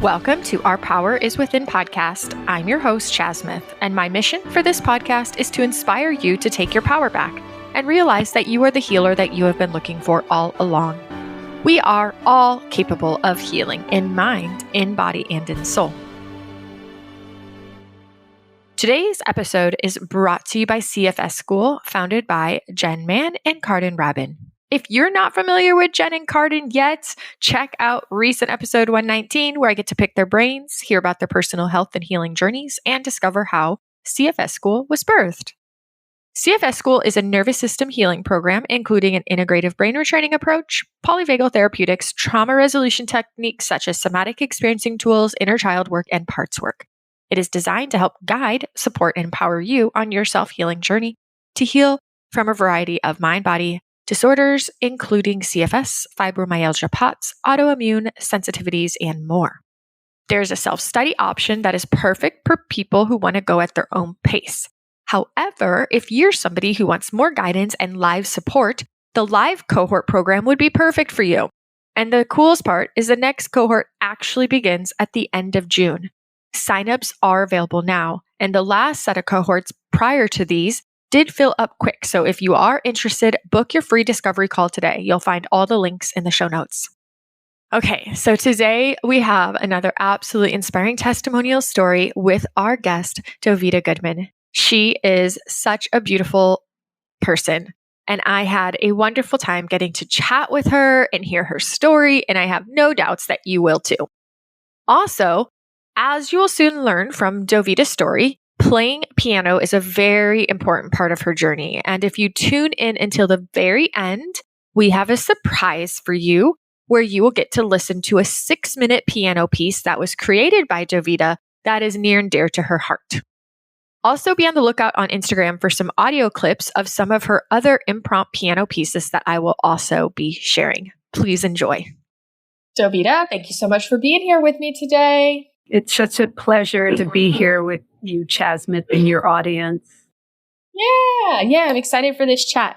Welcome to Our Power is Within podcast. I'm your host, Chaz Smith, and my mission for this podcast is to inspire you to take your power back and realize that you are the healer that you have been looking for all along. We are all capable of healing in mind, in body, and in soul. Today's episode is brought to you by CFS School, founded by Jen Mann and Cardin Rabin. If you're not familiar with Jen and Cardin yet, check out recent episode 119, where I get to pick their brains, hear about their personal health and healing journeys, and discover how CFS School was birthed. CFS School is a nervous system healing program, including an integrative brain retraining approach, polyvagal therapeutics, trauma resolution techniques such as somatic experiencing tools, inner child work, and parts work. It is designed to help guide, support, and empower you on your self-healing journey to heal from a variety of mind-body disorders, including CFS, fibromyalgia, POTS, autoimmune, sensitivities, and more. There's a self-study option that is perfect for people who want to go at their own pace. However, if you're somebody who wants more guidance and live support, the live cohort program would be perfect for you. And the coolest part is the next cohort actually begins at the end of June. Signups are available now, and the last set of cohorts prior to these did fill up quick. So if you are interested, book your free discovery call today. You'll find all the links in the show notes. Okay, so today we have another absolutely inspiring testimonial story with our guest, Dovida Goodman. She is such a beautiful person, and I had a wonderful time getting to chat with her and hear her story, and I have no doubts that you will too. Also, as you will soon learn from Dovida's story, playing piano is a very important part of her journey. And if you tune in until the very end, we have a surprise for you where you will get to listen to a 6-minute piano piece that was created by Dovida that is near and dear to her heart. Also be on the lookout on Instagram for some audio clips of some of her other impromptu piano pieces that I will also be sharing. Please enjoy. Dovida, thank you so much for being here with me today. It's such a pleasure to be here with you, Chaz Smith, and your audience. Yeah, I'm excited for this chat.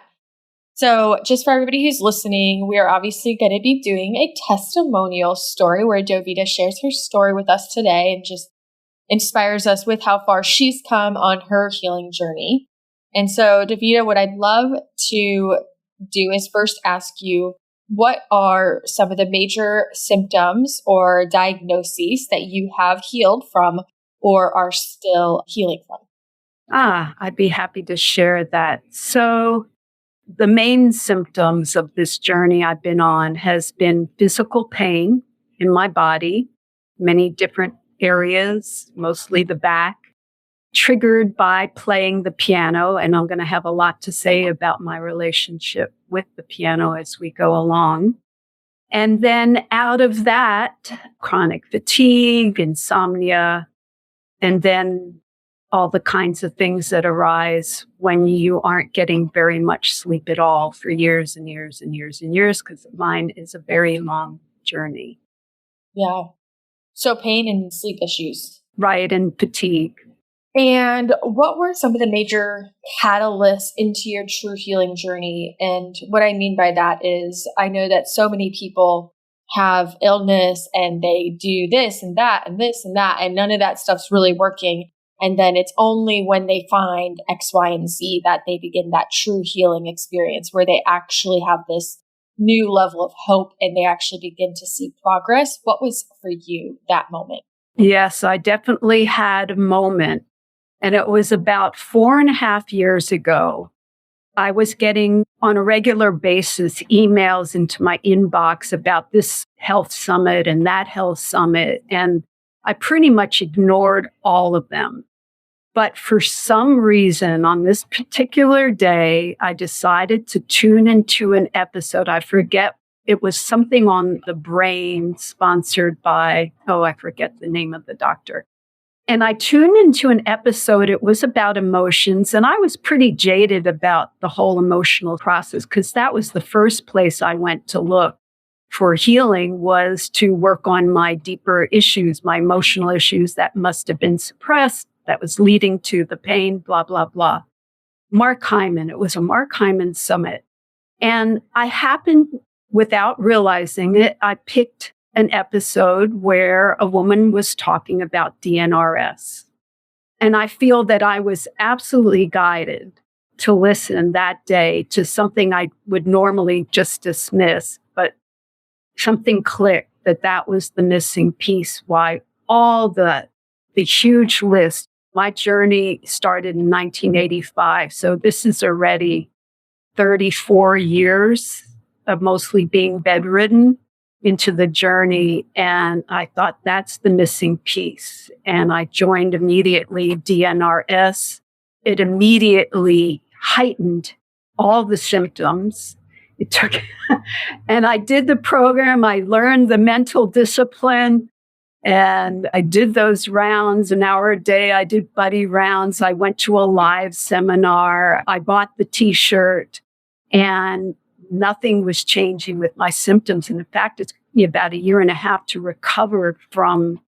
So just for everybody who's listening, we are obviously going to be doing a testimonial story where Dovida shares her story with us today and just inspires us with how far she's come on her healing journey. And so, Dovida, what I'd love to do is first ask you, what are some of the major symptoms or diagnoses that you have healed from or are still healing from? I'd be happy to share that. So the main symptoms of this journey I've been on has been physical pain in my body, many different areas, mostly the back, triggered by playing the piano. And I'm going to have a lot to say about my relationship with the piano as we go along. And then out of that, chronic fatigue, insomnia, and then all the kinds of things that arise when you aren't getting very much sleep at all for years and years and years and years, because mine is a very long journey. Yeah. So pain and sleep issues. Right, and fatigue. And what were some of the major catalysts into your true healing journey? And what I mean by that is I know that so many people have illness and they do this and that and this and that, and none of that stuff's really working. And then it's only when they find X, Y, and Z that they begin that true healing experience where they actually have this new level of hope and they actually begin to see progress. What was for you that moment? Yes, I definitely had a moment. And it was about 4.5 years ago. I was getting on a regular basis emails into my inbox about this health summit and that health summit. And I pretty much ignored all of them. But for some reason, on this particular day, I decided to tune into an episode. I forget, it was something on the brain sponsored by, I forget the name of the doctor. And I tuned into an episode. It was about emotions. And I was pretty jaded about the whole emotional process because that was the first place I went to look for healing, was to work on my deeper issues, my emotional issues that must have been suppressed, that was leading to the pain, blah, blah, blah. Mark Hyman. It was a Mark Hyman summit. And I happened, without realizing it, I picked an episode where a woman was talking about DNRS. And I feel that I was absolutely guided to listen that day to something I would normally just dismiss, but something clicked that was the missing piece. Why all the huge list. My journey started in 1985. So this is already 34 years of mostly being bedridden into the journey. And I thought that's the missing piece. And I joined immediately DNRS. It immediately heightened all the symptoms. It took, and I did the program. I learned the mental discipline. And I did those rounds, an hour a day. I did buddy rounds. I went to a live seminar. I bought the T-shirt, and nothing was changing with my symptoms. And in fact, it's about a year and a half to recover from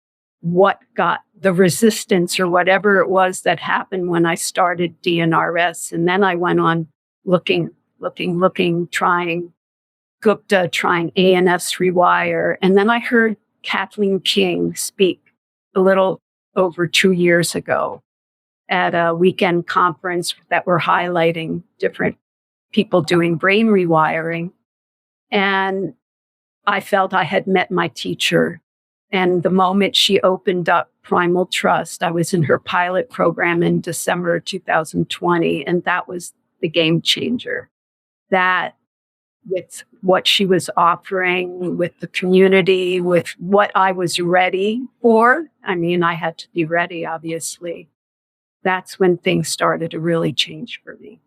what got the resistance or whatever it was that happened when I started DNRS. And then I went on looking, trying Gupta, trying ANS Rewire. And then I heard Kathleen King speak a little over 2 years ago at a weekend conference that were highlighting different people doing brain rewiring. And I felt I had met my teacher. And the moment she opened up Primal Trust, I was in her pilot program in December 2020. And that was the game changer. That with what she was offering, with the community, with what I was ready for. I mean, I had to be ready, obviously. That's when things started to really change for me.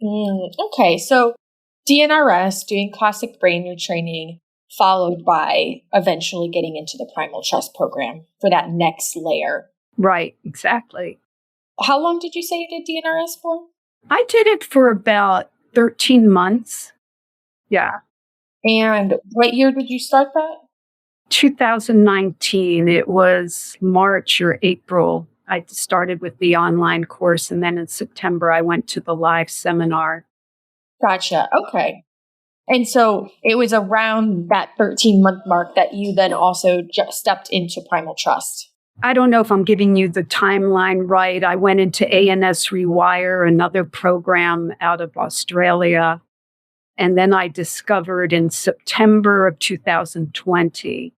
Okay, so DNRS, doing classic brain retraining, followed by eventually getting into the Primal Trust program for that next layer. Right, exactly. How long did you say you did DNRS for? I did it for about 13 months. Yeah. And what year did you start that? 2019. It was March or April. I started with the online course, and then in September, I went to the live seminar. Gotcha. Okay. And so it was around that 13-month mark that you then also just stepped into Primal Trust. I don't know if I'm giving you the timeline right. I went into ANS Rewire, another program out of Australia. And then I discovered in September of 2020,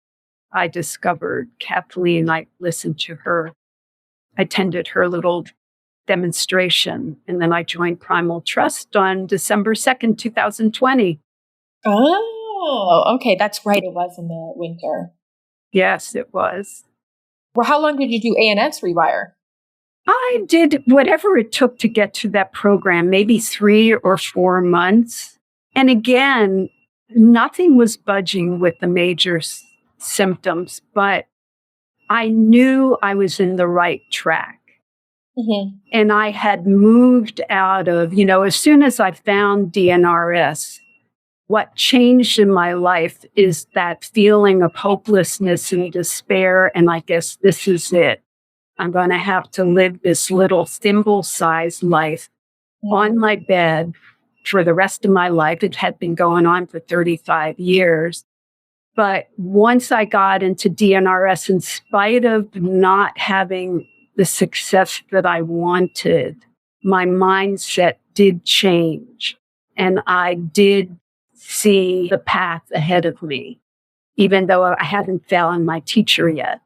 I discovered Kathleen. I listened to her. I attended her little demonstration. And then I joined Primal Trust on December 2nd, 2020. Oh, okay. That's right. It was in the winter. Yes, it was. Well, how long did you do ANS Rewire? I did whatever it took to get to that program, maybe 3 or 4 months. And again, nothing was budging with the major symptoms, but I knew I was in the right track. Mm-hmm. And I had moved out of, as soon as I found DNRS, what changed in my life is that feeling of hopelessness and despair. And I guess this is it. I'm going to have to live this little thimble-sized life on my bed for the rest of my life. It had been going on for 35 years. But once I got into DNRS, in spite of not having the success that I wanted, my mindset did change. And I did see the path ahead of me, even though I hadn't found my teacher yet.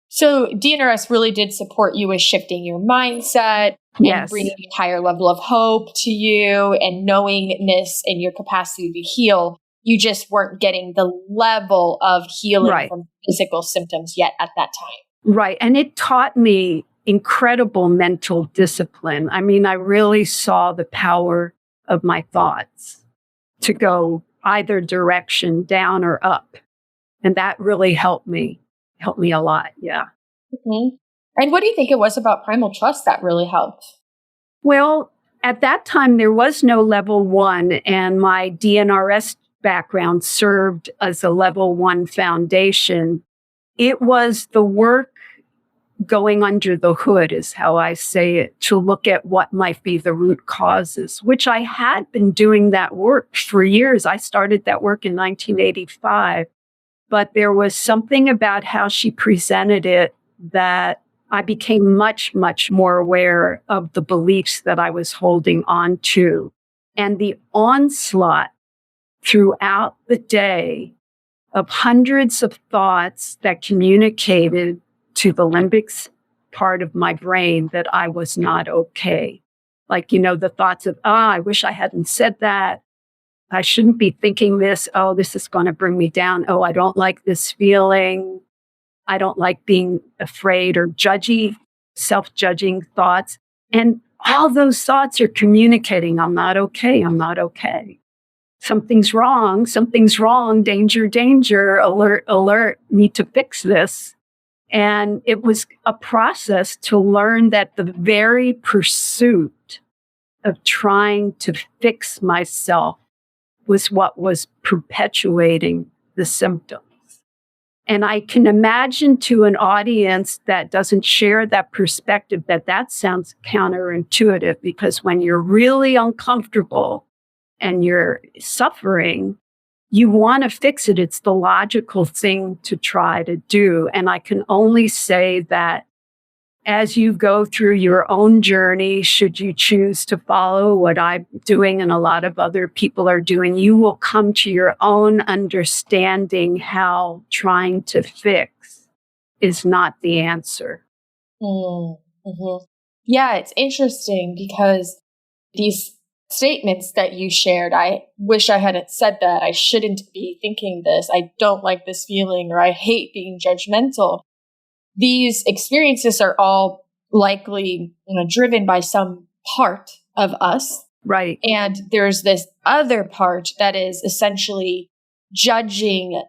So DNRS really did support you with shifting your mindset and bringing a higher level of hope to you and knowingness and your capacity to heal. You just weren't getting the level of healing from physical symptoms yet at that time. Right. And it taught me incredible mental discipline. I mean, I really saw the power of my thoughts to go either direction, down or up. And that really helped me a lot. Yeah. Mm-hmm. And what do you think it was about Primal Trust that really helped? Well, at that time, there was no level 1, and my DNRS background served as a level 1 foundation. It was the work going under the hood, is how I say it, to look at what might be the root causes, which I had been doing that work for years. I started that work in 1985. But there was something about how she presented it that I became much, much more aware of the beliefs that I was holding on to. And the onslaught throughout the day of hundreds of thoughts that communicated to the limbic part of my brain that I was not okay. Like, the thoughts of, I wish I hadn't said that. I shouldn't be thinking this. Oh, this is going to bring me down. Oh, I don't like this feeling. I don't like being afraid or judgy, self-judging thoughts. And all those thoughts are communicating, I'm not okay. I'm not okay. Something's wrong, danger, danger, alert, alert, need to fix this. And it was a process to learn that the very pursuit of trying to fix myself was what was perpetuating the symptoms. And I can imagine to an audience that doesn't share that perspective that sounds counterintuitive, because when you're really uncomfortable and you're suffering, you want to fix it. It's the logical thing to try to do. And I can only say that as you go through your own journey, should you choose to follow what I'm doing and a lot of other people are doing, you will come to your own understanding how trying to fix is not the answer. Mm-hmm. Yeah, it's interesting because these statements that you shared, I wish I hadn't said that. I shouldn't be thinking this. I don't like this feeling, or I hate being judgmental. These experiences are all likely, driven by some part of us. Right. And there's this other part that is essentially judging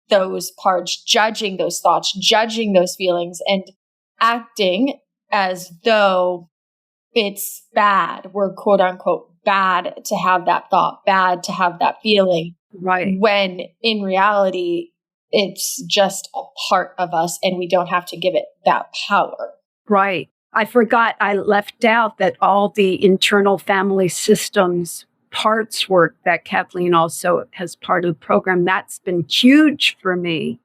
those parts, judging those thoughts, judging those feelings, and acting as though it's bad. We're quote unquote bad to have that thought, bad to have that feeling. Right. When in reality, it's just a part of us and we don't have to give it that power. Right. I forgot, I left out that all the internal family systems parts work that Kathleen also has part of the program, that's been huge for me.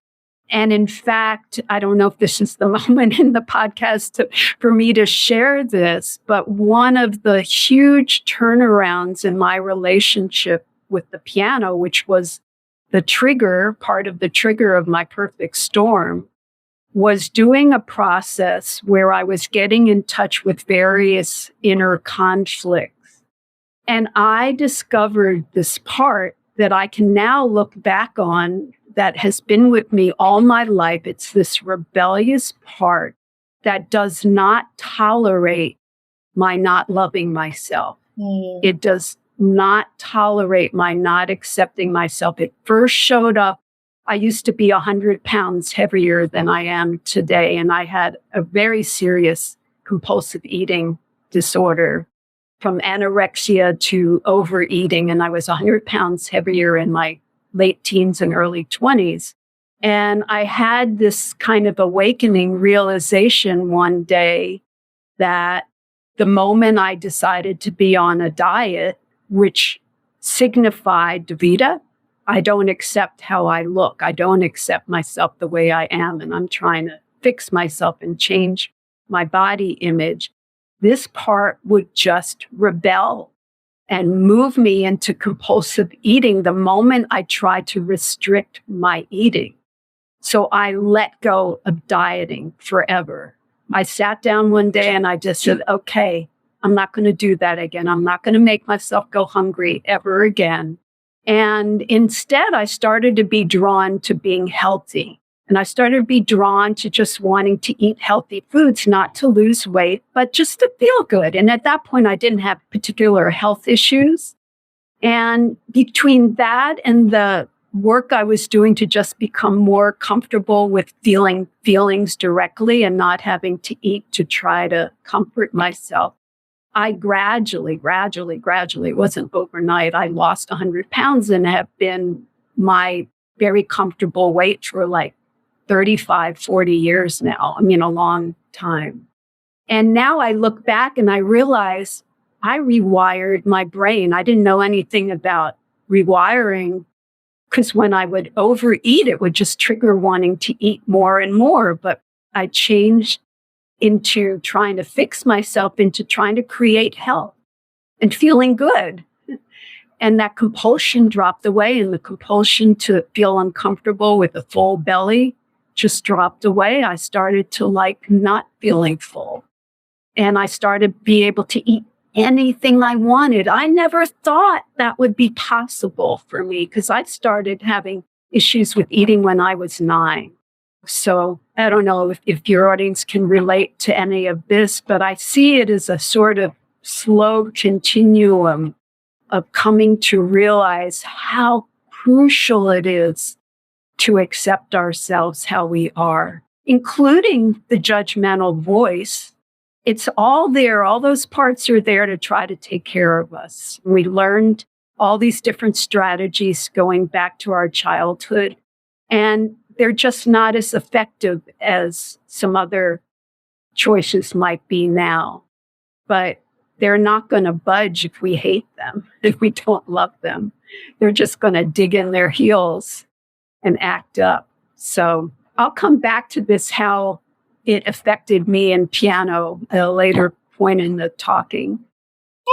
And in fact, I don't know if this is the moment in the podcast for me to share this, but one of the huge turnarounds in my relationship with the piano, which was the trigger, part of the trigger of my perfect storm, was doing a process where I was getting in touch with various inner conflicts. And I discovered this part that I can now look back on that has been with me all my life. It's this rebellious part that does not tolerate my not loving myself. It does not tolerate my not accepting myself. It first showed up. I used to be 100 pounds heavier than I am today, and I had a very serious compulsive eating disorder, from anorexia to overeating, and I was 100 pounds heavier in my late teens and early 20s. And I had this kind of awakening realization one day that the moment I decided to be on a diet, which signified, Dovida, I don't accept how I look. I don't accept myself the way I am, and I'm trying to fix myself and change my body image. This part would just rebel and move me into compulsive eating the moment I tried to restrict my eating. So I let go of dieting forever. I sat down one day and I just said, okay, I'm not going to do that again. I'm not going to make myself go hungry ever again. And instead, I started to be drawn to being healthy. And I started to be drawn to just wanting to eat healthy foods, not to lose weight, but just to feel good. And at that point, I didn't have particular health issues. And between that and the work I was doing to just become more comfortable with feeling feelings directly and not having to eat to try to comfort myself, I gradually, it wasn't overnight, I lost 100 pounds and have been my very comfortable weight for like 35, 40 years now. I mean, a long time. And now I look back and I realize I rewired my brain. I didn't know anything about rewiring, Because when I would overeat, it would just trigger wanting to eat more and more. But I changed into trying to fix myself, into trying to create health and feeling good. And that compulsion dropped away, and the compulsion to feel uncomfortable with a full belly just dropped away. I started to like not feeling full. And I started to be able to eat anything I wanted. I never thought that would be possible for me because I started having issues with eating when I was 9. So I don't know if your audience can relate to any of this, but I see it as a sort of slow continuum of coming to realize how crucial it is to accept ourselves how we are, including the judgmental voice. It's all there. All those parts are there to try to take care of us. We learned all these different strategies going back to our childhood, and they're just not as effective as some other choices might be now. But they're not going to budge if we hate them, if we don't love them. They're just going to dig in their heels and act up. So I'll come back to this, how it affected me in piano at a later point in the talking.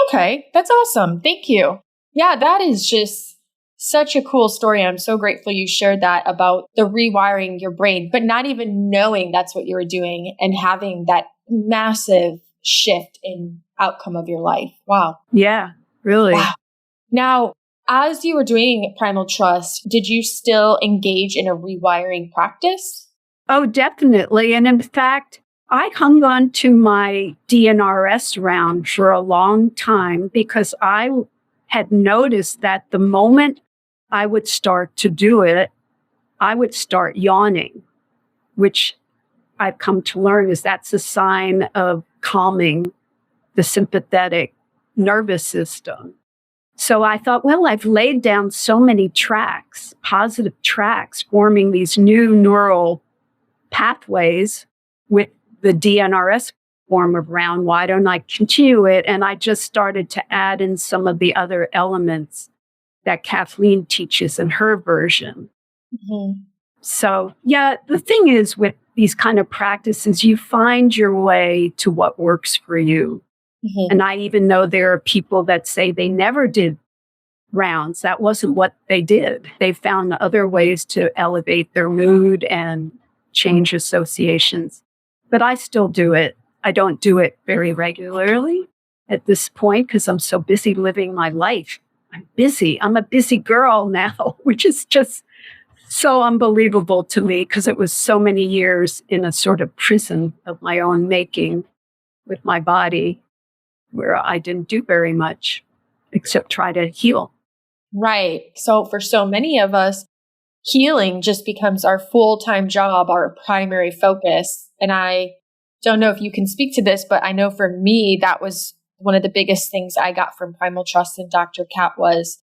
Okay, that's awesome. Thank you. Yeah, that is just such a cool story. I'm so grateful you shared that about the rewiring your brain, but not even knowing that's what you were doing and having that massive shift in outcome of your life. Wow. Yeah, really. Wow. Now, as you were doing Primal Trust, did you still engage in a rewiring practice? Oh, definitely. And in fact, I hung on to my DNRS round for a long time because I had noticed that the moment I would start to do it, I would start yawning, which I've come to learn is that's a sign of calming the sympathetic nervous system. So I thought, well, I've laid down so many tracks, positive tracks, forming these new neural pathways with the DNRS form of round. Why don't I continue it? And I just started to add in some of the other elements that Kathleen teaches in her version. Mm-hmm. So, yeah, the thing is with these kind of practices, you find your way to what works for you. Mm-hmm. And I even know there are people that say they never did rounds. That wasn't what they did. They found other ways to elevate their mood and change associations. But I still do it. I don't do it very regularly at this point because I'm so busy living my life. I'm busy. I'm a busy girl now, which is just so unbelievable to me because it was so many years in a sort of prison of my own making with my body where I didn't do very much except try to heal. Right. So for so many of us, healing just becomes our full-time job, our primary focus. And I don't know if you can speak to this, but I know for me, that was one of the biggest things I got from Primal Trust and Dr. Kat was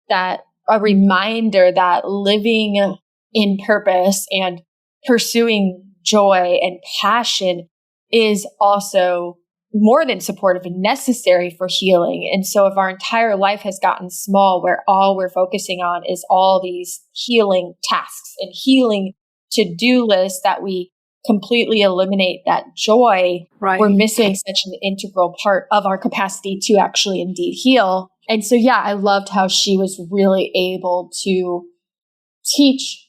that a reminder that living in purpose and pursuing joy and passion is also more than supportive and necessary for healing. And so if our entire life has gotten small, where all we're focusing on is all these healing tasks and healing to-do lists that we completely eliminate that joy, right, we're missing such an integral part of our capacity to actually indeed heal. And so, yeah, I loved how she was really able to teach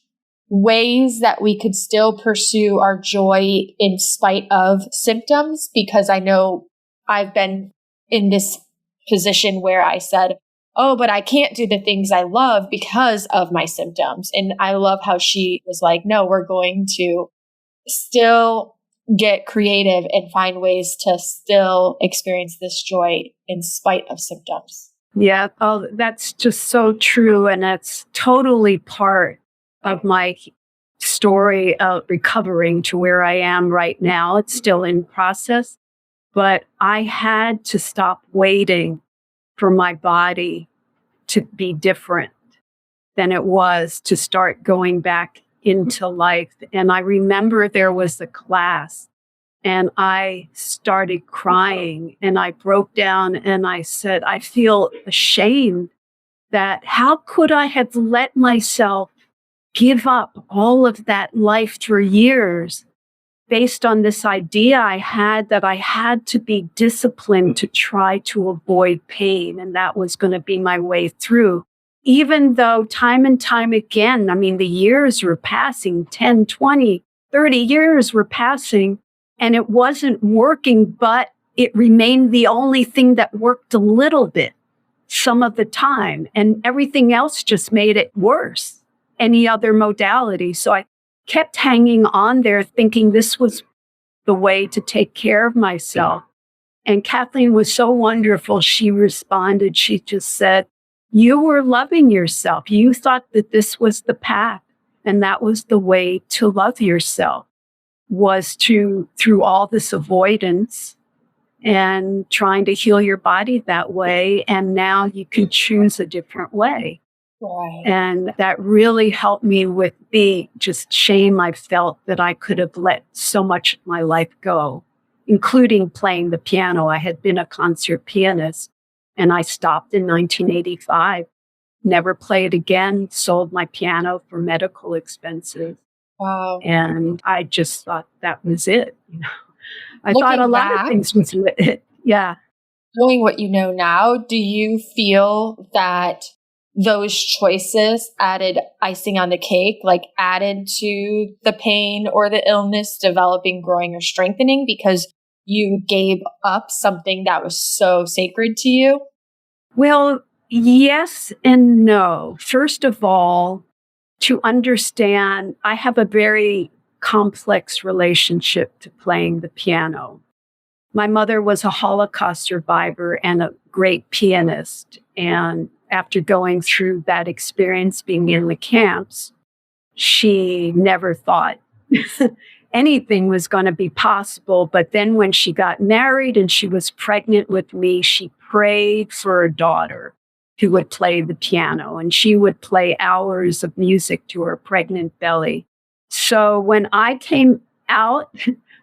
ways that we could still pursue our joy in spite of symptoms, because I know I've been in this position where I said, oh, but I can't do the things I love because of my symptoms. And I love how she was like, no, we're going to still get creative and find ways to still experience this joy in spite of symptoms. Yeah, oh, that's just so true. And that's totally part of my story of recovering to where I am right now. It's still in process, but I had to stop waiting for my body to be different than it was to start going back into life. And I remember there was a class and I started crying and I broke down and I said, I feel ashamed that how could I have let myself give up all of that life for years based on this idea I had that I had to be disciplined to try to avoid pain. And that was going to be my way through. Even though time and time again, I mean, the years were passing, 10, 20, 30 years were passing, and it wasn't working, but it remained the only thing that worked a little bit some of the time. And everything else just made it worse, any other modality. So I kept hanging on there thinking this was the way to take care of myself. And Kathleen was so wonderful. She responded, she just said, you were loving yourself. You thought that this was the path. And that was the way to love yourself, was to, through all this avoidance and trying to heal your body that way. And now you can choose a different way. Right. And that really helped me with the just shame I felt that I could have let so much of my life go, including playing the piano. I had been a concert pianist and I stopped in 1985, never played again, sold my piano for medical expenses. Wow. And I just thought that was it. You know, I Looking thought a lot back, of things was it. Yeah. knowing what you know now, do you feel that those choices added icing on the cake, like added to the pain or the illness developing, growing, or strengthening because you gave up something that was so sacred to you? Well, yes and no. First of all, to understand, I have a very complex relationship to playing the piano. My mother was a Holocaust survivor and a great pianist. And after going through that experience being in the camps, she never thought anything was going to be possible. But then when she got married and she was pregnant with me, she prayed for a daughter who would play the piano, and she would play hours of music to her pregnant belly. So when I came out,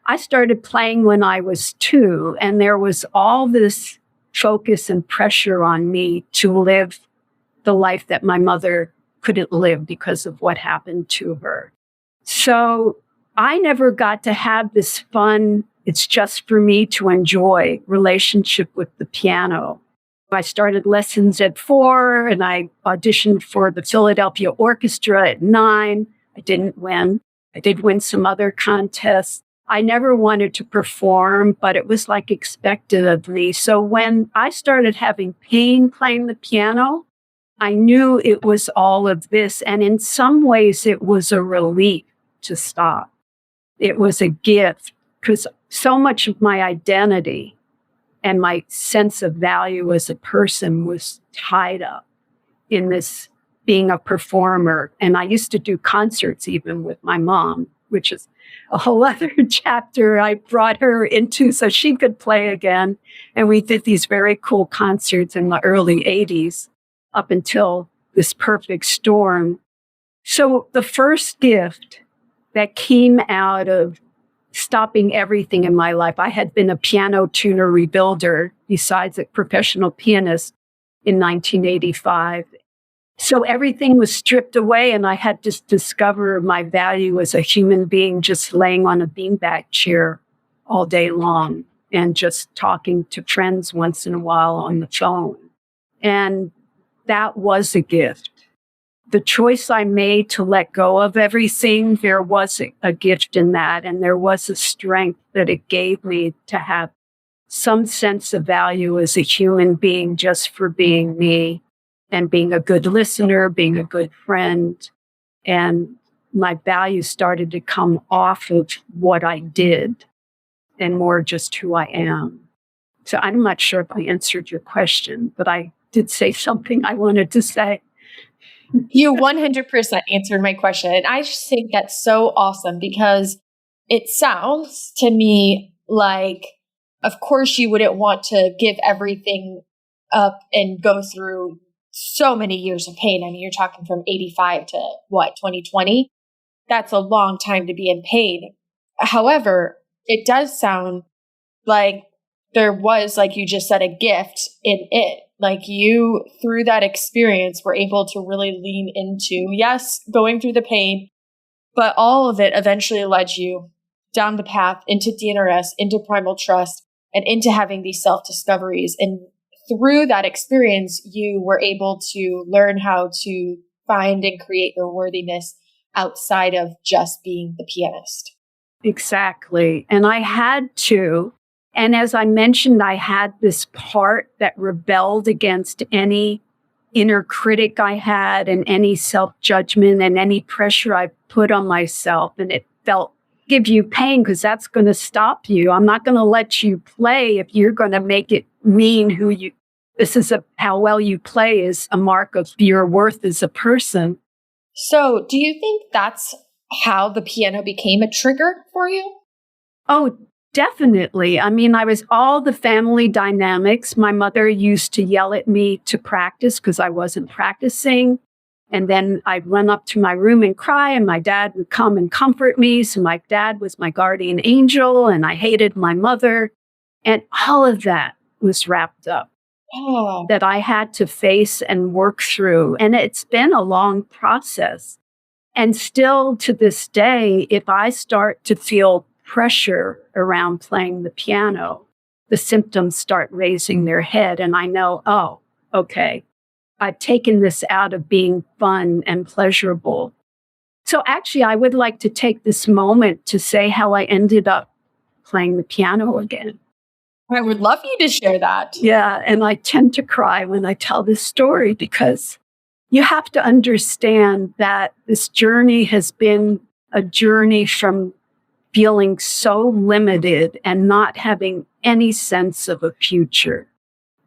I started playing when I was 2, and there was all this focus and pressure on me to live the life that my mother couldn't live because of what happened to her. So I never got to have this fun, it's just for me to enjoy relationship with the piano. I started lessons at 4 and I auditioned for the Philadelphia Orchestra at 9. I didn't win. I did win some other contests. I never wanted to perform, but it was like expected of me. So when I started having pain playing the piano, I knew it was all of this. And in some ways, it was a relief to stop. It was a gift because so much of my identity and my sense of value as a person was tied up in this being a performer. And I used to do concerts even with my mom, which is a whole other chapter I brought her into so she could play again. And we did these very cool concerts in the early 80s up until this perfect storm. So the first gift that came out of stopping everything in my life, I had been a piano tuner rebuilder besides a professional pianist in 1985. So everything was stripped away and I had to discover my value as a human being just laying on a beanbag chair all day long and just talking to friends once in a while on the phone. And that was a gift. The choice I made to let go of everything, there was a gift in that. And there was a strength that it gave me to have some sense of value as a human being just for being me and being a good listener, being a good friend. And my value started to come off of what I did and more just who I am. So I'm not sure if I answered your question, but I did say something I wanted to say. You 100% answered my question. And I just think that's so awesome because it sounds to me like, of course, you wouldn't want to give everything up and go through so many years of pain. I mean, you're talking from 85 to 2020? That's a long time to be in pain. However, it does sound like there was, like you just said, a gift in it Like you, through that experience, were able to really lean into, yes, going through the pain, but all of it eventually led you down the path into DNRS, into primal trust, and into having these self-discoveries. And through that experience, you were able to learn how to find and create your worthiness outside of just being the pianist. Exactly. And I had to. And as I mentioned, I had this part that rebelled against any inner critic I had and any self-judgment and any pressure I put on myself. And it felt give you pain because that's going to stop you. I'm not going to let you play if you're going to make it mean who you. How well you play is a mark of your worth as a person. So do you think that's how the piano became a trigger for you? Oh, definitely. I mean, I was all the family dynamics. My mother used to yell at me to practice because I wasn't practicing. And then I'd run up to my room and cry, and my dad would come and comfort me. So my dad was my guardian angel, and I hated my mother. And all of that was wrapped up that I had to face and work through. And it's been a long process. And still to this day, if I start to feel pressure around playing the piano, the symptoms start raising their head. And I know, oh, okay, I've taken this out of being fun and pleasurable. So actually, I would like to take this moment to say how I ended up playing the piano again. I would love you to share that. Yeah, and I tend to cry when I tell this story because you have to understand that this journey has been a journey from feeling so limited and not having any sense of a future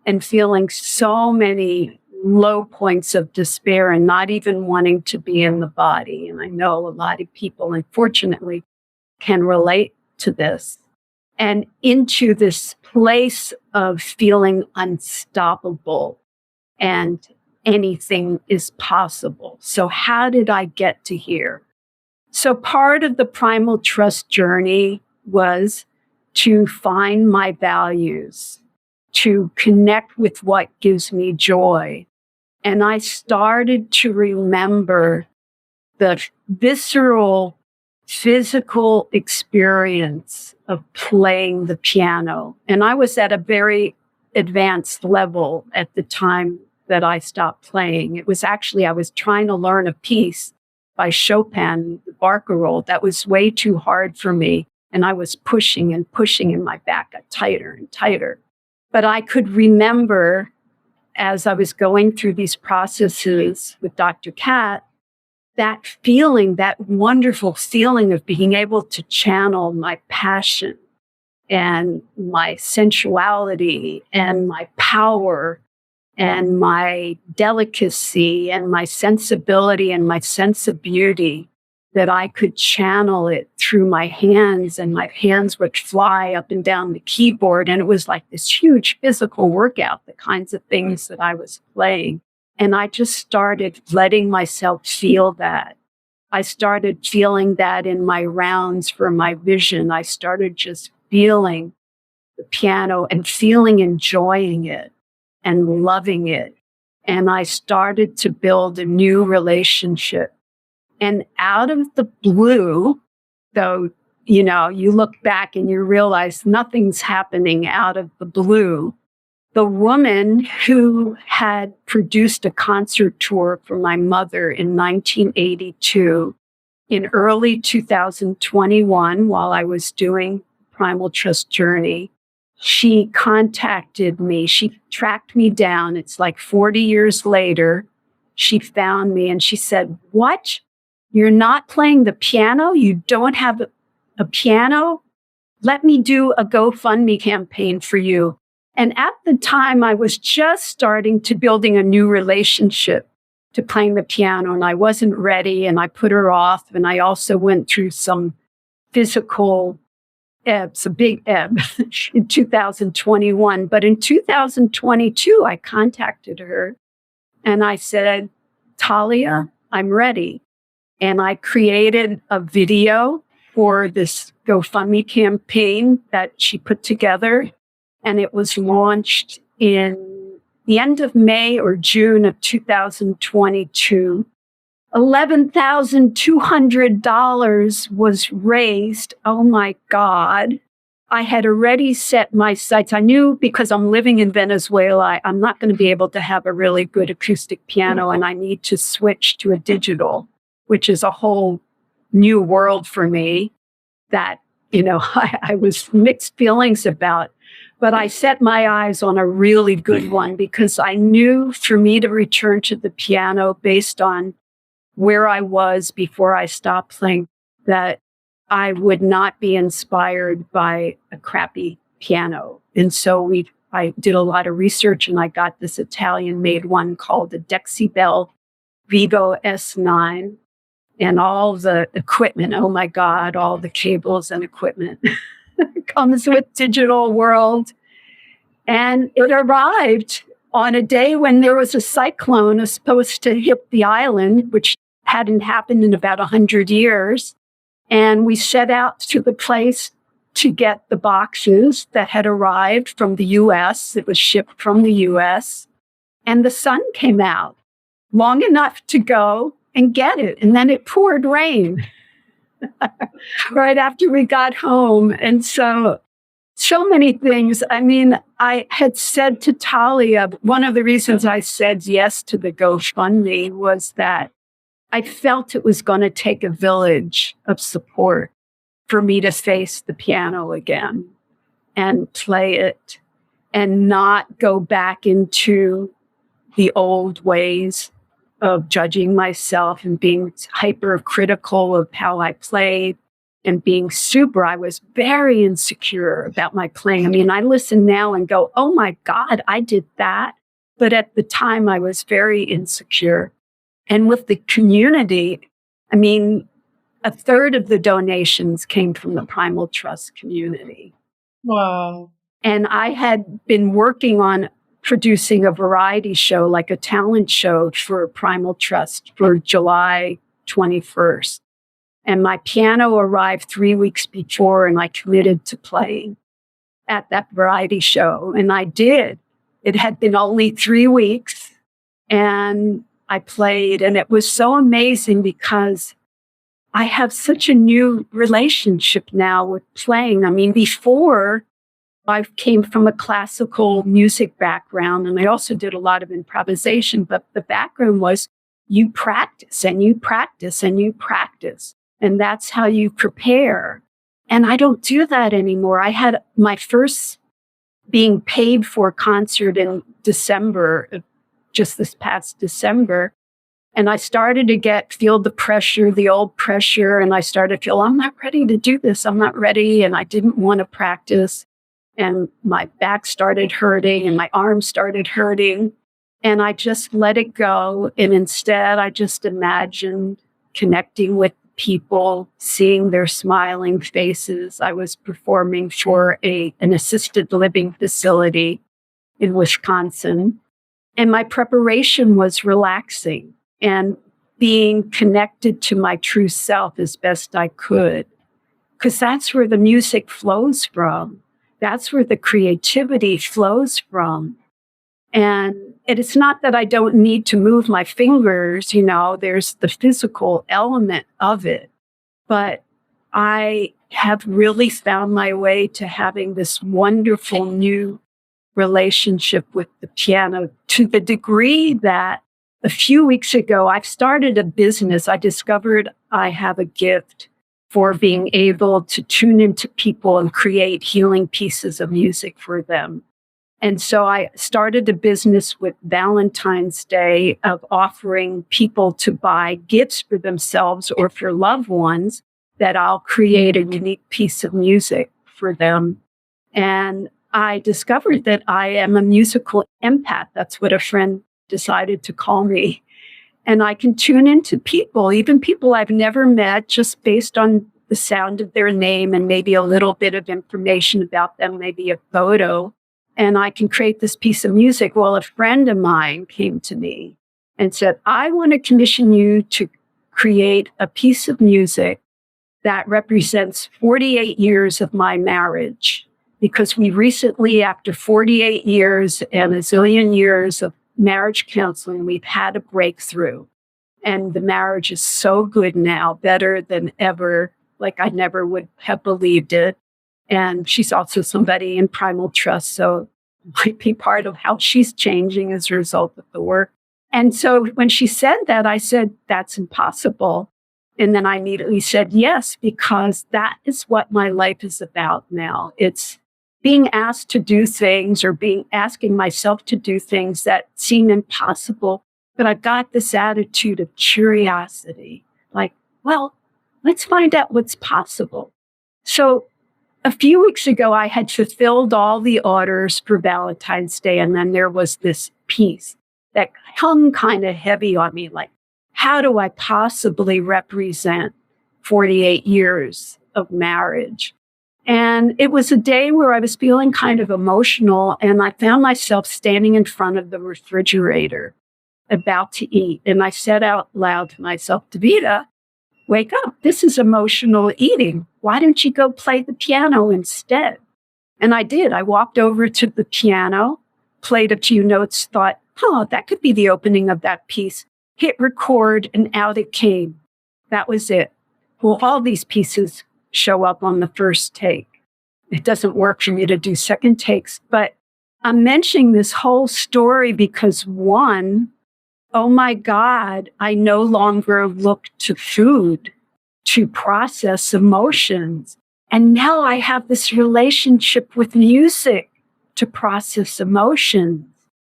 and feeling so many low points of despair and not even wanting to be in the body. And I know a lot of people, unfortunately, can relate to this. And into this place of feeling unstoppable and anything is possible. So how did I get to here? So part of the primal trust journey was to find my values, to connect with what gives me joy. And I started to remember the visceral, physical experience of playing the piano. And I was at a very advanced level at the time that I stopped playing. It was actually, I was trying to learn a piece by Chopin, the Barcarolle, that was way too hard for me. And I was pushing and pushing, and my back got tighter and tighter. But I could remember as I was going through these processes with Dr. Kat, that feeling, that wonderful feeling of being able to channel my passion and my sensuality and my power and my delicacy and my sensibility and my sense of beauty, that I could channel it through my hands, and my hands would fly up and down the keyboard. And it was like this huge physical workout, the kinds of things that I was playing. And I just started letting myself feel that. I started feeling that in my rounds for my vision. I started just feeling the piano and enjoying it and loving it. And I started to build a new relationship. And out of the blue, though, you look back and you realize nothing's happening out of the blue. The woman who had produced a concert tour for my mother in 1982, in early 2021, while I was doing Primal Trust Journey, she contacted me. She tracked me down. It's like 40 years later. She found me and she said, "What? You're not playing the piano? You don't have a piano? Let me do a GoFundMe campaign for you." And at the time, I was just starting to building a new relationship to playing the piano, and I wasn't ready, and I put her off. And I also went through some physical ebbs, a big ebb in 2021. But in 2022, I contacted her and I said, "Talia, I'm ready." And I created a video for this GoFundMe campaign that she put together. And it was launched in the end of May or June of 2022, $11,200 was raised. Oh my God. I had already set my sights. I knew because I'm living in Venezuela, I'm not going to be able to have a really good acoustic piano, and I need to switch to a digital, which is a whole new world for me that, I was mixed feelings about. But I set my eyes on a really good one because I knew for me to return to the piano based on where I was before I stopped playing, that I would not be inspired by a crappy piano. And so I did a lot of research, and I got this Italian-made one called the Dexibel Vivo S9, and all the equipment. Oh my God, all the cables and equipment comes with Digital World. And it arrived on a day when there was a cyclone supposed to hit the island, which hadn't happened in about 100 years. And we set out to the place to get the boxes that had arrived from the U.S. It was shipped from the U.S. And the sun came out long enough to go and get it. And then it poured rain right after we got home. And so many things. I mean, I had said to Talia, one of the reasons I said yes to the GoFundMe was that I felt it was going to take a village of support for me to face the piano again and play it and not go back into the old ways of judging myself and being hypercritical of how I played and being I was very insecure about my playing. I mean, I listen now and go, oh my God, I did that. But at the time I was very insecure. And with the community, I mean, a third of the donations came from the Primal Trust community. Wow. And I had been working on producing a variety show, like a talent show for Primal Trust for July 21st. And my piano arrived 3 weeks before, and I committed to playing at that variety show. And I did. It had been only 3 weeks, and I played, and it was so amazing because I have such a new relationship now with playing. I mean, before I came from a classical music background, and I also did a lot of improvisation, but the background was you practice and you practice and you practice. And that's how you prepare. And I don't do that anymore. I had my first being paid for concert in December, just this past December. And I started to feel the pressure, the old pressure. And I started to feel, I'm not ready to do this. I'm not ready. And I didn't want to practice. And my back started hurting and my arms started hurting. And I just let it go. And instead, I just imagined connecting with people, seeing their smiling faces. I was performing for an assisted living facility in Wisconsin. And my preparation was relaxing and being connected to my true self as best I could. Because that's where the music flows from. That's where the creativity flows from. And it's not that I don't need to move my fingers, there's the physical element of it. But I have really found my way to having this wonderful new relationship with the piano to the degree that a few weeks ago, I've started a business. I discovered I have a gift for being able to tune into people and create healing pieces of music for them. And so I started a business with Valentine's Day of offering people to buy gifts for themselves or for loved ones that I'll create a unique piece of music for them. And I discovered that I am a musical empath. That's what a friend decided to call me. And I can tune into people, even people I've never met, just based on the sound of their name and maybe a little bit of information about them, maybe a photo. And I can create this piece of music. Well, a friend of mine came to me and said, I want to commission you to create a piece of music that represents 48 years of my marriage. because we recently, after 48 years and a zillion years of marriage counseling, we've had a breakthrough. And the marriage is so good now, better than ever. Like I never would have believed it. And she's also somebody in primal trust. So it might be part of how she's changing as a result of the work. And so when she said that, I said, that's impossible. And then I immediately said yes, because that is what my life is about now. It's being asked to do things or asking myself to do things that seem impossible. But I've got this attitude of curiosity, like, well, let's find out what's possible. So a few weeks ago, I had fulfilled all the orders for Valentine's Day. And then there was this piece that hung kind of heavy on me, like, how do I possibly represent 48 years of marriage? And it was a day where I was feeling kind of emotional, and I found myself standing in front of the refrigerator about to eat. And I said out loud to myself, Dovida, wake up. This is emotional eating. Why don't you go play the piano instead? And I did. I walked over to the piano, played a few notes, thought, that could be the opening of that piece. Hit record, and out it came. That was it. Well, all these pieces show up on the first take. It doesn't work for me to do second takes, but I'm mentioning this whole story because one, oh my God, I no longer look to food to process emotions. And now I have this relationship with music to process emotions.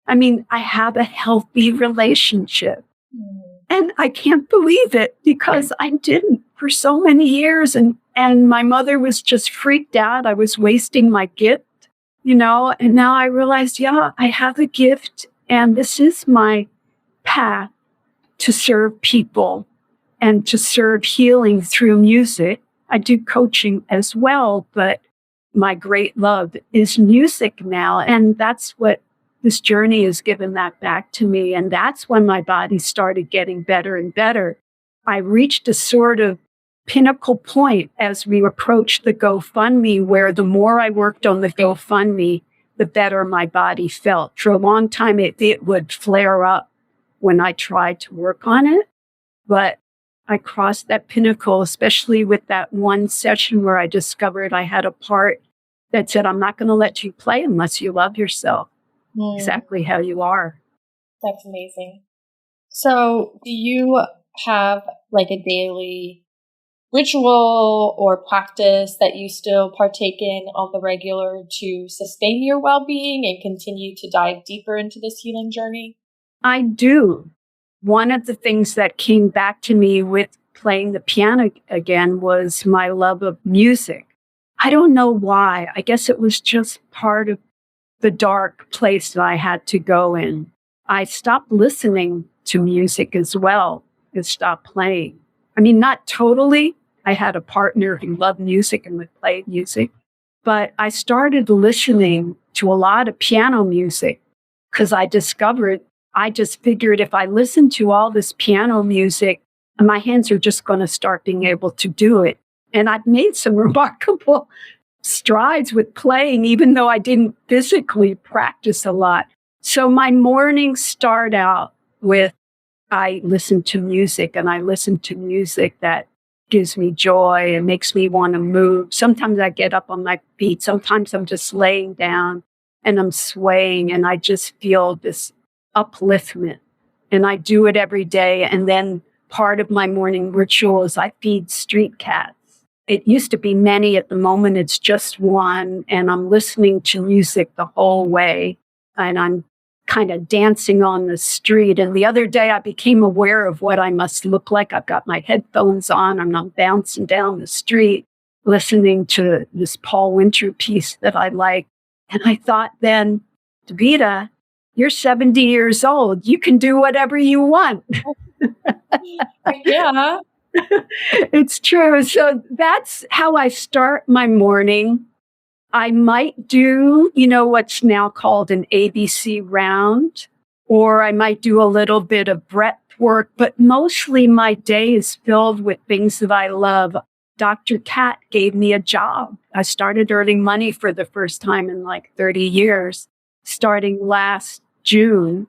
I mean, I have a healthy relationship. And I can't believe it because I didn't for so many years. And my mother was just freaked out. I was wasting my gift, and now I realized, I have a gift, and this is my path to serve people and to serve healing through music. I do coaching as well, but my great love is music now. And that's what this journey has given that back to me. And that's when my body started getting better and better. I reached a sort of pinnacle point as we approached the GoFundMe, where the more I worked on the GoFundMe, the better my body felt. For a long time, it would flare up when I tried to work on it. But I crossed that pinnacle, especially with that one session where I discovered I had a part that said, I'm not going to let you play unless you love yourself. Exactly how you are. That's amazing. So do you have like a daily ritual or practice that you still partake in on the regular to sustain your well-being and continue to dive deeper into this healing journey? I do. One of the things that came back to me with playing the piano again was my love of music. I don't know why. I guess it was just part of the dark place that I had to go in. I stopped listening to music as well as stopped playing. I mean, not totally. I had a partner who loved music and would play music, but I started listening to a lot of piano music because I just figured if I listen to all this piano music, my hands are just going to start being able to do it. And I've made some remarkable strides with playing, even though I didn't physically practice a lot. So my mornings start out with, I listen to music, and I listen to music that gives me joy and makes me want to move. Sometimes I get up on my feet. Sometimes I'm just laying down and I'm swaying, and I just feel this upliftment. And I do it every day. And then part of my morning ritual is I feed street cats. It used to be many. At the moment, it's just one. And I'm listening to music the whole way. And I'm kind of dancing on the street. And the other day, I became aware of what I must look like. I've got my headphones on. I'm not bouncing down the street, listening to this Paul Winter piece that I like. And I thought then, Dovida, you're 70 years old. You can do whatever you want. Yeah. It's true. So that's how I start my morning. I might do, what's now called an ABC round, or I might do a little bit of breath work, but mostly my day is filled with things that I love. Dr. Cat gave me a job. I started earning money for the first time in like 30 years, starting last June,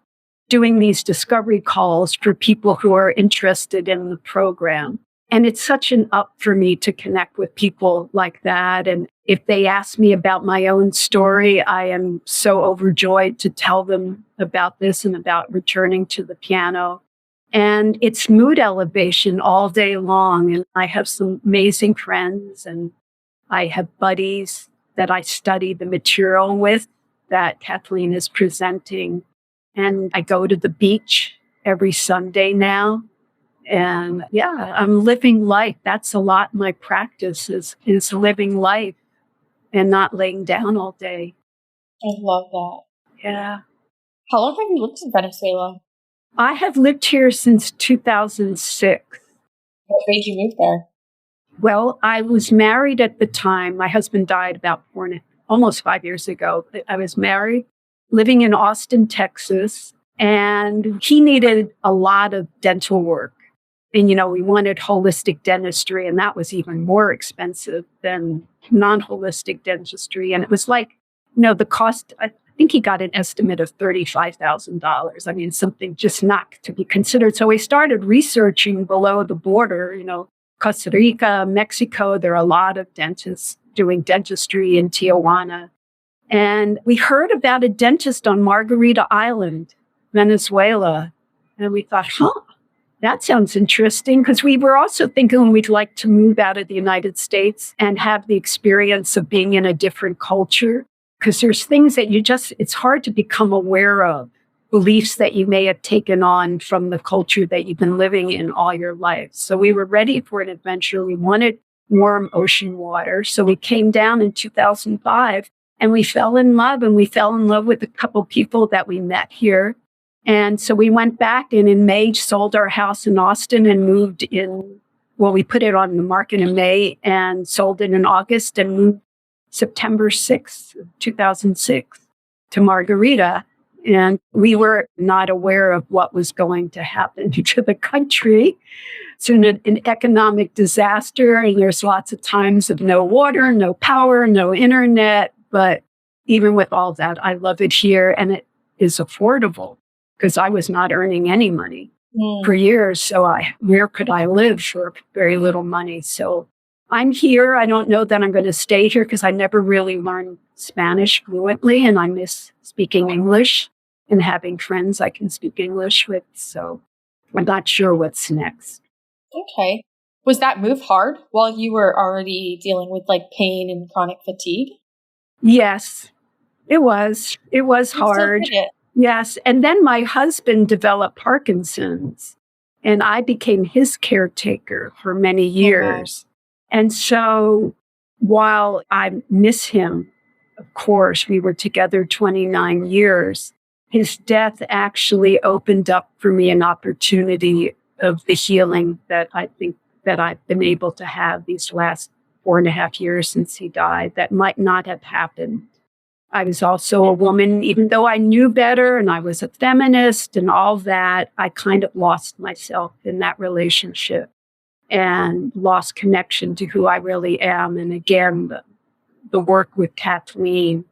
doing these discovery calls for people who are interested in the program. And it's such an up for me to connect with people like that. And if they ask me about my own story, I am so overjoyed to tell them about this and about returning to the piano. And it's mood elevation all day long. And I have some amazing friends, and I have buddies that I study the material with that Kathleen is presenting. And I go to the beach every Sunday now. And yeah, I'm living life. That's a lot. My practice is living life and not laying down all day. I love that. Yeah. How long have you lived in Venezuela? I have lived here since 2006. What made you move there? Well, I was married at the time. My husband died about almost 5 years ago. I was married, living in Austin, Texas, and he needed a lot of dental work. And, we wanted holistic dentistry, and that was even more expensive than non-holistic dentistry. And it was like, the cost, I think he got an estimate of $35,000. I mean, something just not to be considered. So we started researching below the border, Costa Rica, Mexico. There are a lot of dentists doing dentistry in Tijuana. And we heard about a dentist on Margarita Island, Venezuela. And we thought, that sounds interesting, because we were also thinking we'd like to move out of the United States and have the experience of being in a different culture, because there's things that it's hard to become aware of, beliefs that you may have taken on from the culture that you've been living in all your life. So we were ready for an adventure. We wanted warm ocean water. So we came down in 2005 and we fell in love, and we fell in love with a couple people that we met here. And so we went back, and in May, sold our house in Austin and moved in. Well, we put it on the market in May and sold it in August, and moved September 6th, 2006 to Margarita. And we were not aware of what was going to happen to the country. It's an economic disaster, and there's lots of times of no water, no power, no internet. But even with all that, I love it here, and it is affordable, because I was not earning any money for years. So where could I live for very little money? So I'm here. I don't know that I'm going to stay here, because I never really learned Spanish fluently, and I miss speaking English and having friends I can speak English with. So I'm not sure what's next. Okay. Was that move hard while you were already dealing with pain and chronic fatigue? Yes, it was. It was hard. Yes. And then my husband developed Parkinson's, and I became his caretaker for many years. Okay. And so while I miss him, of course, we were together 29 years, his death actually opened up for me an opportunity of the healing that I think that I've been able to have these last 4.5 years since he died that might not have happened. I was also a woman, even though I knew better and I was a feminist and all that, I kind of lost myself in that relationship and lost connection to who I really am. And again, the work with Kathleen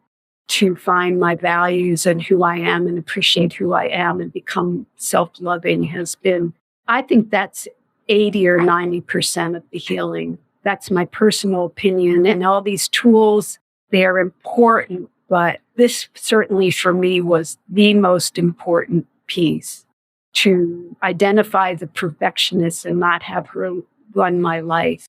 to find my values and who I am and appreciate who I am and become self-loving has been, I think that's 80 or 90% of the healing. That's my personal opinion. And all these tools, they are important. But this certainly for me was the most important piece, to identify the perfectionist and not have her run my life,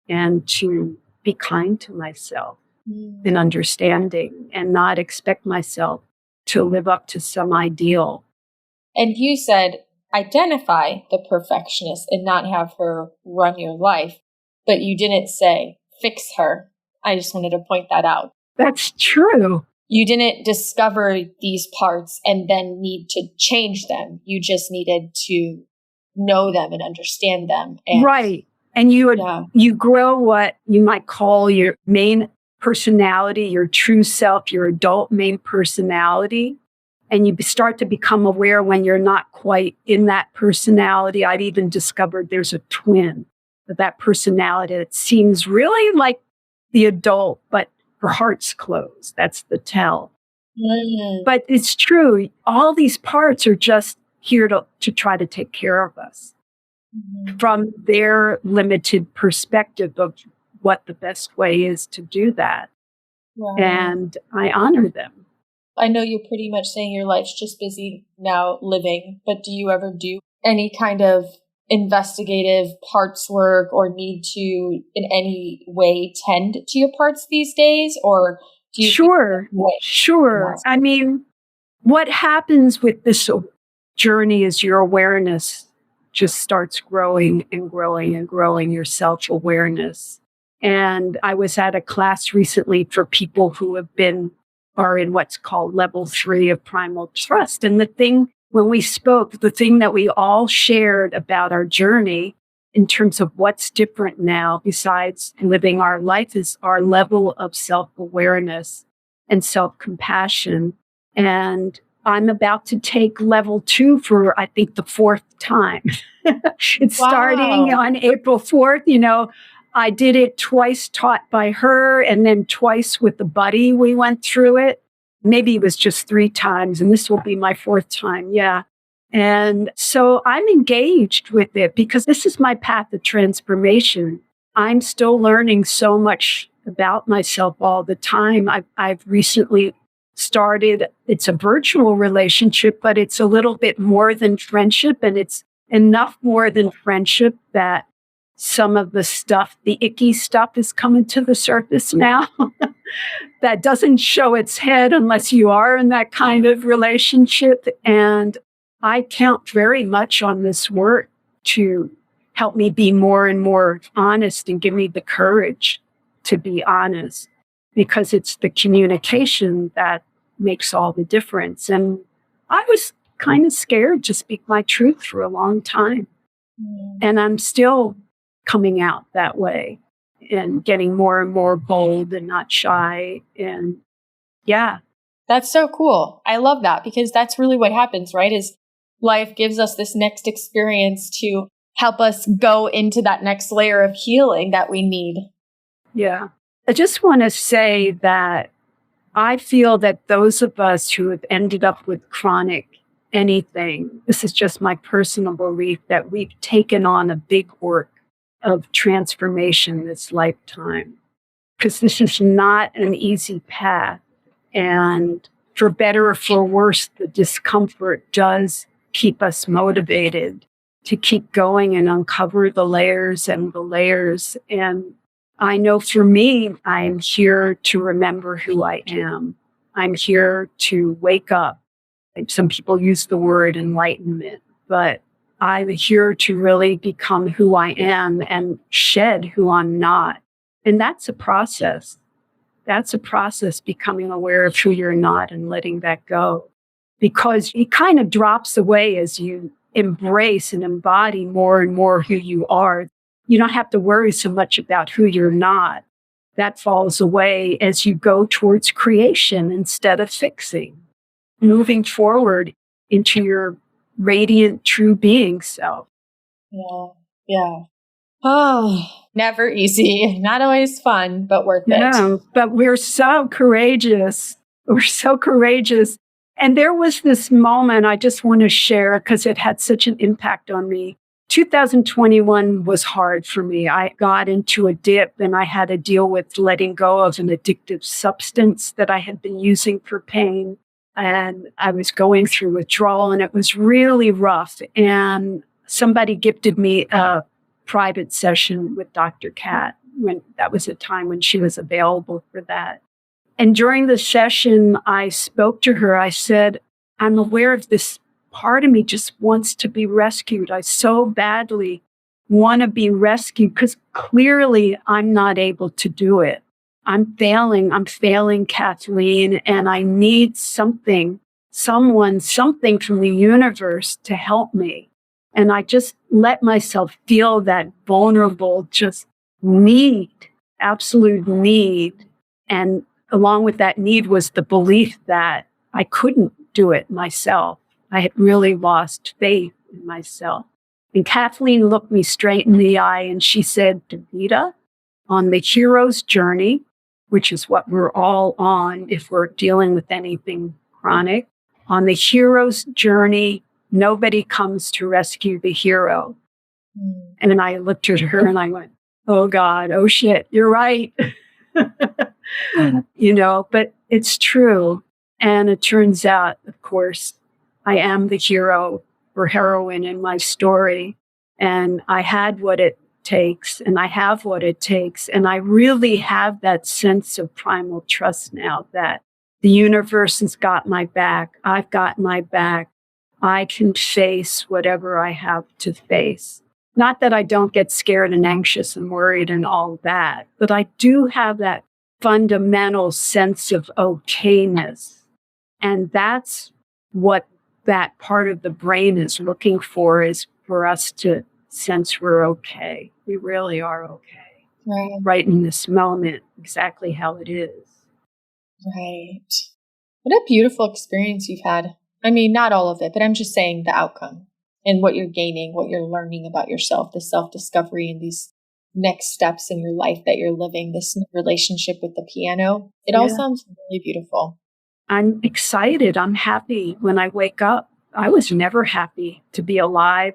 and to be kind to myself and understanding, and not expect myself to live up to some ideal. And you said identify the perfectionist and not have her run your life, but you didn't say fix her. I just wanted to point that out. That's true. You didn't discover these parts and then need to change them. You just needed to know them and understand them. Right. And you grow what you might call your main personality, your true self, your adult main personality. And you start to become aware when you're not quite in that personality. I've even discovered there's a twin that personality that seems really like the adult, but her heart's closed. That's the tell. But it's true. All these parts are just here to try to take care of us from their limited perspective of what the best way is to do that. Right. And I honor them. I know you're pretty much saying your life's just busy now living, but do you ever do any kind of investigative parts work or need to in any way tend to your parts these days? Or do you Sure. I mean, what happens with this journey is your awareness just starts growing and growing and growing, your self-awareness. And I was at a class recently for people who are in what's called level 3 of primal trust. And when we spoke, the thing that we all shared about our journey in terms of what's different now, besides living our life, is our level of self-awareness and self-compassion. And I'm about to take level 2 for, I think, the 4th time. It's starting on April 4th. I did it twice taught by her and then twice with the buddy. We went through it. Maybe it was just 3 times, and this will be my 4th time. Yeah. And so I'm engaged with it because this is my path of transformation. I'm still learning so much about myself all the time. I've recently started, it's a virtual relationship, but it's a little bit more than friendship, and it's enough more than friendship that some of the stuff, the icky stuff, is coming to the surface now that doesn't show its head unless you are in that kind of relationship. And I count very much on this work to help me be more and more honest and give me the courage to be honest, because it's the communication that makes all the difference. And I was kind of scared to speak my truth for a long time. And I'm still coming out that way and getting more and more bold and not shy. And yeah. That's so cool. I love that, because that's really what happens, right? Is life gives us this next experience to help us go into that next layer of healing that we need. Yeah. I just want to say that I feel that those of us who have ended up with chronic anything, this is just my personal belief, that we've taken on a big work of transformation this lifetime, because this is not an easy path. And for better or for worse, the discomfort does keep us motivated to keep going and uncover the layers and the layers. And I know for me, I'm here to remember who I am. I'm here to wake up. Some people use the word enlightenment, but I'm here to really become who I am and shed who I'm not. And that's a process. That's a process, becoming aware of who you're not and letting that go. Because it kind of drops away as you embrace and embody more and more who you are. You don't have to worry so much about who you're not. That falls away as you go towards creation instead of fixing, moving forward into your radiant, true being self. Yeah. Oh, never easy. Not always fun, but worth it. No, but we're so courageous. We're so courageous. And there was this moment I just want to share because it had such an impact on me. 2021 was hard for me. I got into a dip and I had to deal with letting go of an addictive substance that I had been using for pain. And I was going through withdrawal and it was really rough. And somebody gifted me a private session with Dr. Kat. That was a time when she was available for that. And during the session, I spoke to her. I said, I'm aware of this part of me just wants to be rescued. I so badly want to be rescued because clearly I'm not able to do it. I'm failing, Kathleen, and I need something from the universe to help me. And I just let myself feel that vulnerable, just absolute need. And along with that need was the belief that I couldn't do it myself. I had really lost faith in myself. And Kathleen looked me straight in the eye and she said, Dovida, on the hero's journey, which is what we're all on if we're dealing with anything chronic, on the hero's journey, nobody comes to rescue the hero. And then I looked at her and I went, oh God, oh shit, you're right. But it's true. And it turns out, of course, I am the hero or heroine in my story. And I had what it takes and I have what it takes. And I really have that sense of primal trust now that the universe has got my back. I've got my back. I can face whatever I have to face. Not that I don't get scared and anxious and worried and all that, but I do have that fundamental sense of okayness. And that's what that part of the brain is looking for, is for us to sense we're okay. We really are okay. Right in this moment, exactly how it is. Right. What a beautiful experience you've had. I mean, not all of it, but I'm just saying the outcome and what you're gaining, what you're learning about yourself, the self-discovery and these next steps in your life that you're living, this new relationship with the piano. It all sounds really beautiful. I'm excited. I'm happy when I wake up. I was never happy to be alive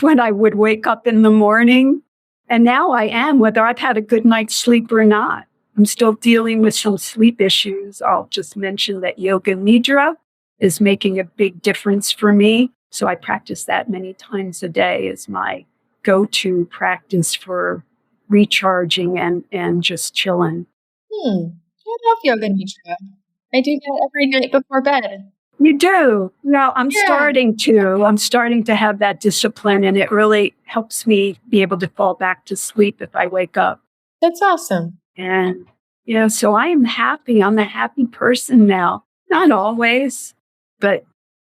when I would wake up in the morning. And now I am, whether I've had a good night's sleep or not. I'm still dealing with some sleep issues. I'll just mention that yoga nidra is making a big difference for me. So I practice that many times a day as my go-to practice for recharging and just chilling. I love yoga nidra. I do that every night before bed. You do? No, I'm starting to have that discipline, and it really helps me be able to fall back to sleep if I wake up. That's awesome. And so I am happy. I'm a happy person now. Not always, but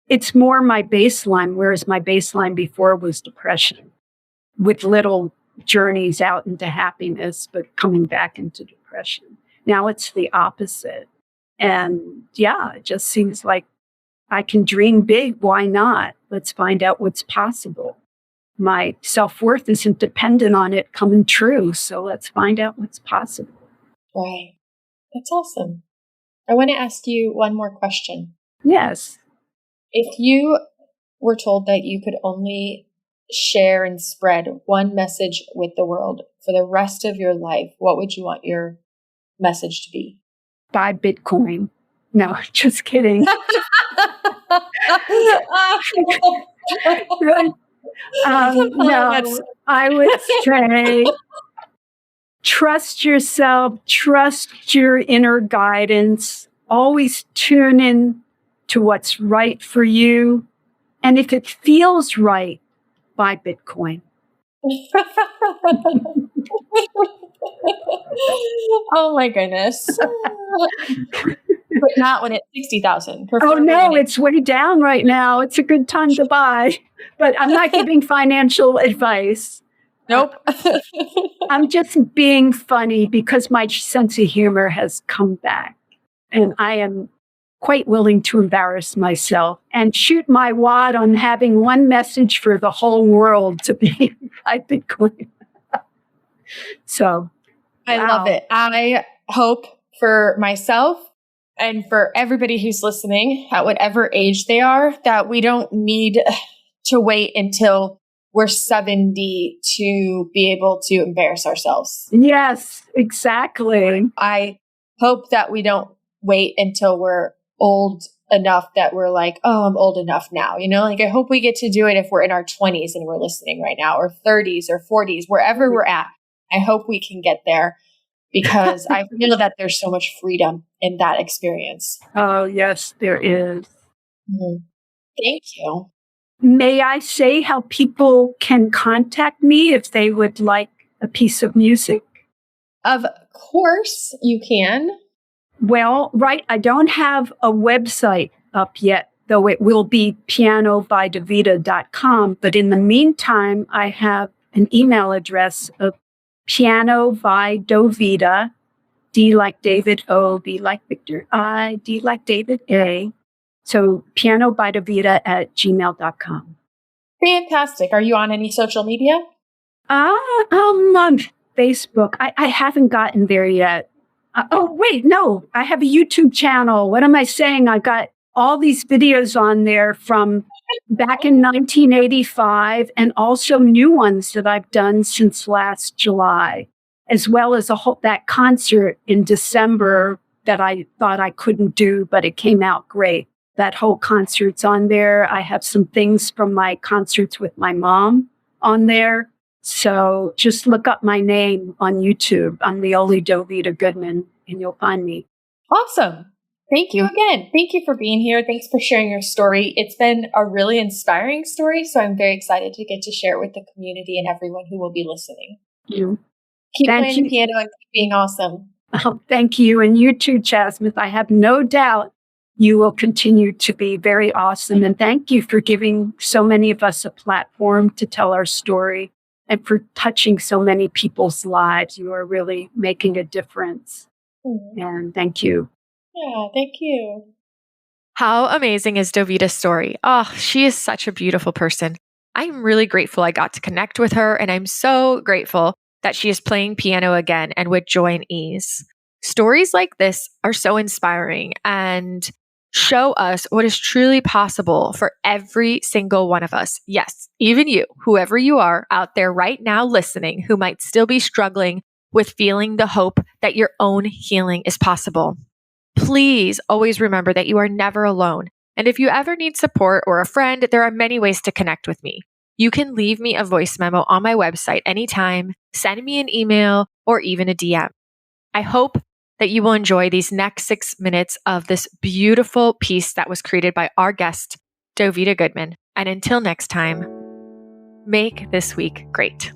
it's more my baseline, whereas my baseline before was depression with little journeys out into happiness, but coming back into depression. Now it's the opposite. And it just seems like I can dream big. Why not? Let's find out what's possible. My self-worth isn't dependent on it coming true. So let's find out what's possible. Right. That's awesome. I want to ask you one more question. Yes. If you were told that you could only share and spread one message with the world for the rest of your life, what would you want your message to be? Buy Bitcoin. No, just kidding. No, I would say trust yourself, trust your inner guidance, always tune in to what's right for you. And if it feels right, buy Bitcoin. Oh my goodness. But not when it's 60,000. Oh no, it's way down right now. It's a good time to buy. But I'm not giving financial advice. Nope. I'm just being funny because my sense of humor has come back. And I am quite willing to embarrass myself and shoot my wad on having one message for the whole world to be by Bitcoin. So I love it. I hope for myself and for everybody who's listening at whatever age they are, that we don't need to wait until we're 70 to be able to embarrass ourselves. Yes, exactly. I hope that we don't wait until we're old enough that we're like, oh, I'm old enough now. I hope we get to do it if we're in our 20s and we're listening right now, or 30s or 40s, wherever we're at. I hope we can get there because I feel that there's so much freedom in that experience. Oh, yes, there is. Mm-hmm. Thank you. May I say how people can contact me if they would like a piece of music? Of course you can. Well, right. I don't have a website up yet, though it will be pianobydovida.com. But in the meantime, I have an email address of pianobydovida, D like David, O, B like Victor, I, D like David, A. So pianobydovida@gmail.com. Fantastic. Are you on any social media? On Facebook. I haven't gotten there yet. Wait, no, I have a YouTube channel. What am I saying? I got all these videos on there from back in 1985 and also new ones that I've done since last July, as well as that concert in December that I thought I couldn't do, but it came out great. That whole concert's on there. I have some things from my concerts with my mom on there. So just look up my name on YouTube. I'm the only Dovida Goodman, and you'll find me. Awesome. Thank you again. Thank you for being here. Thanks for sharing your story. It's been a really inspiring story, so I'm very excited to get to share it with the community and everyone who will be listening. You. Keep playing the piano and keep being awesome. Oh, thank you. And you too, Jasmine. I have no doubt you will continue to be very awesome. And thank you for giving so many of us a platform to tell our story and for touching so many people's lives. You are really making a difference. Mm-hmm. And thank you. Yeah, thank you. How amazing is Dovida's story? Oh, she is such a beautiful person. I'm really grateful I got to connect with her, and I'm so grateful that she is playing piano again and with joy and ease. Stories like this are so inspiring and show us what is truly possible for every single one of us. Yes, even you, whoever you are out there right now listening, who might still be struggling with feeling the hope that your own healing is possible. Please always remember that you are never alone. And if you ever need support or a friend, there are many ways to connect with me. You can leave me a voice memo on my website anytime, send me an email, or even a DM. I hope that you will enjoy these next 6 minutes of this beautiful piece that was created by our guest, Dovida Goodman. And until next time, make this week great.